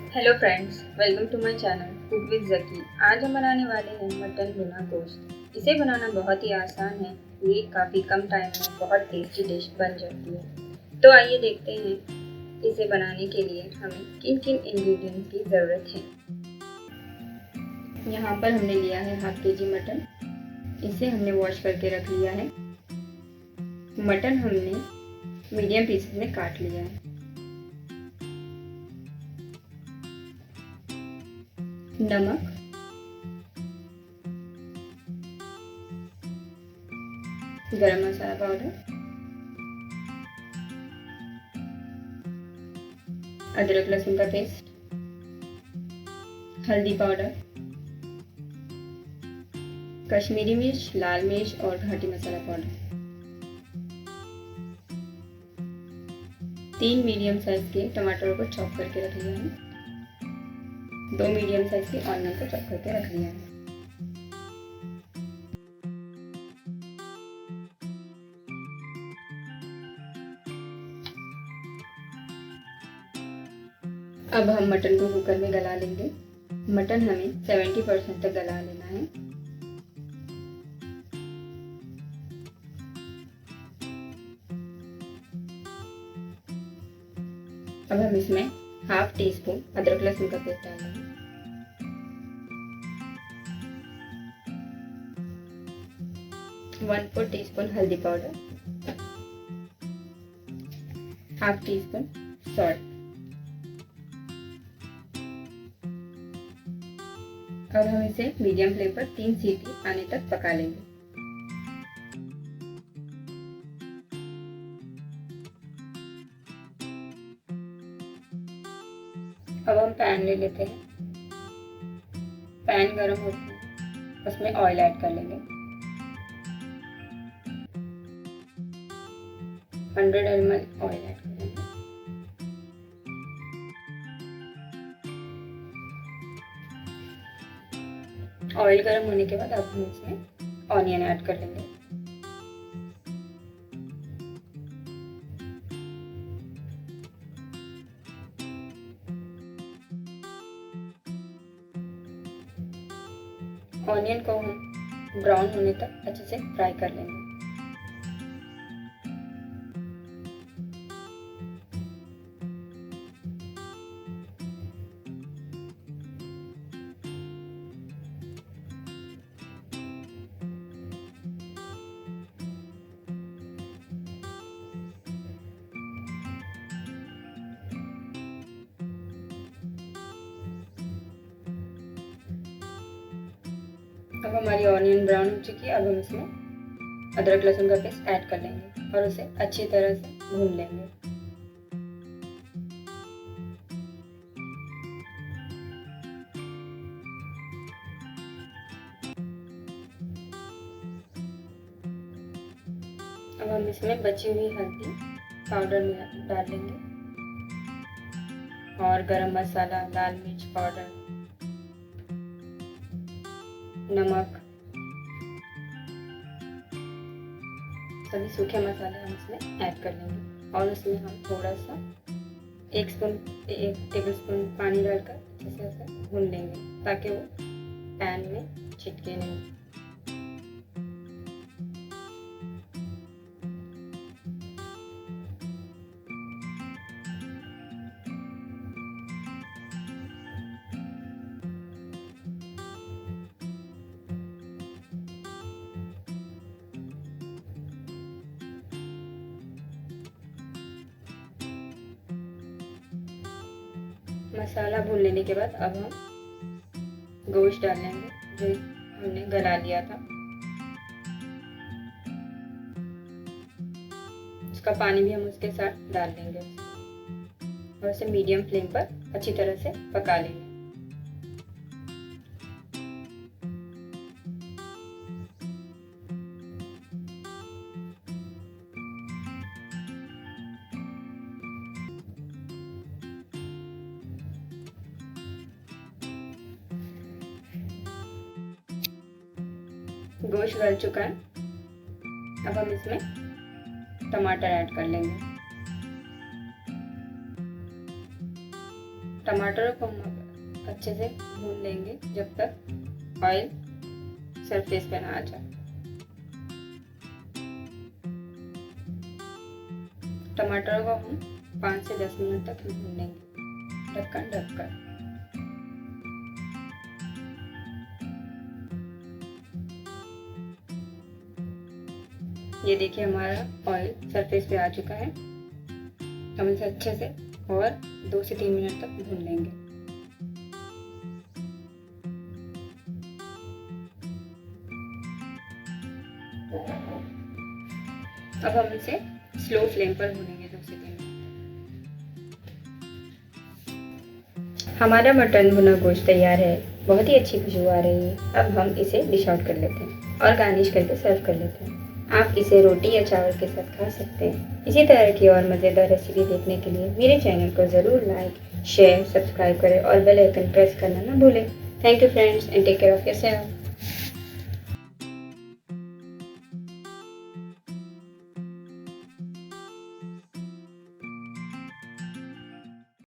Hello friends, welcome to my channel cook with Zaki. आज हम बनाने वाले हैं मटन भुना गोश्त। इसे बनाना बहुत ही आसान है। ये काफ़ी कम टाइम में बहुत टेस्टी डिश बन जाती है। तो आइए देखते हैं इसे बनाने के लिए हमें किन किन इंग्रेडिएंट्स की ज़रूरत है। यहाँ पर हमने लिया है हाफ केजी मटन। इसे हमने वॉश करके रख लिया है। मटन हमने मीडियम पीसेस में काट लिया है। नमक, गरम मसाला पाउडर, अदरक लहसुन का पेस्ट, हल्दी पाउडर, कश्मीरी मिर्च, लाल मिर्च और घाटी मसाला पाउडर, 3 मीडियम साइज के टमाटरों को चॉप करके रख लिया है। 2 मीडियम साइज के ऑनियन को चॉप करके रख लिया है। अब हम मटन को कुकर में गला लेंगे। मटन हमें 70% तक गला लेना है। अब हम इसमें हाफ टी स्पून अदरक लहसुन का पेस्ट डालेंगे। 1/4 टीस्पून हल्दी powder, half tea spoon salt. अब हम इसे मीडियम फ्लेम पर 3 सीटी आने तक पका लेंगे। अब हम पैन ले लेते हैं। पैन गरम होते हैं, उसमें ऑयल ऐड कर लेंगे। 100 ml ऑयल ऐड कर लेंगे। ऑयल गर्म होने के बाद अब हम इसमें ऑनियन ऐड कर लेंगे। ऑनियन को हम ब्राउन होने तक अच्छे से फ्राई कर लेंगे। अब हमारी ऑनियन ब्राउन हो चुकी है। अब हम इसमें अदरक लहसुन का पेस्ट ऐड कर लेंगे और उसे अच्छी तरह से भून लेंगे। अब हम इसमें बची हुई हल्दी पाउडर डाल लेंगे और गरम मसाला, लाल मिर्च पाउडर, नमक, सभी सूखे मसाले हम इसमें ऐड कर लेंगे और उसमें हम थोड़ा सा 1 टेबल स्पून पानी डालकर अच्छे से उसे भून लेंगे ताकि वो पैन में चिपके नहीं। मसाला भून लेने के बाद अब हम गोश्त डाल लेंगे जो हमने गला लिया था। उसका पानी भी हम उसके साथ डाल देंगे और उसे मीडियम फ्लेम पर अच्छी तरह से पका लेंगे। गोश्त गल चुका है। अब हम इसमें टमाटर ऐड कर लेंगे। टमाटरों को हम अच्छे से भून लेंगे जब तक ऑयल सरफेस पर ना आ जाए। टमाटरों को हम 5 से 10 मिनट तक भून लेंगे ढक्कन ढककर। ये देखिए हमारा ऑयल सरफेस पे आ चुका है। हम इसे अच्छे से और 2 से 3 मिनट तक भून लेंगे। अब हम इसे स्लो फ्लेम पर भूनेंगे 2 से 3 मिनट। हमारा मटन भुना गोश्त तैयार है। बहुत ही अच्छी खुशबू आ रही है। अब हम इसे डिश आउट कर लेते हैं और गार्निश करके सर्व कर लेते हैं। आप इसे रोटी या चावल के साथ खा सकते हैं। इसी तरह की और मज़ेदार रेसिपी देखने के लिए मेरे चैनल को ज़रूर लाइक, शेयर, सब्सक्राइब करें और बेल आइकन प्रेस करना ना भूलें। Thank you friends and take care of yourself.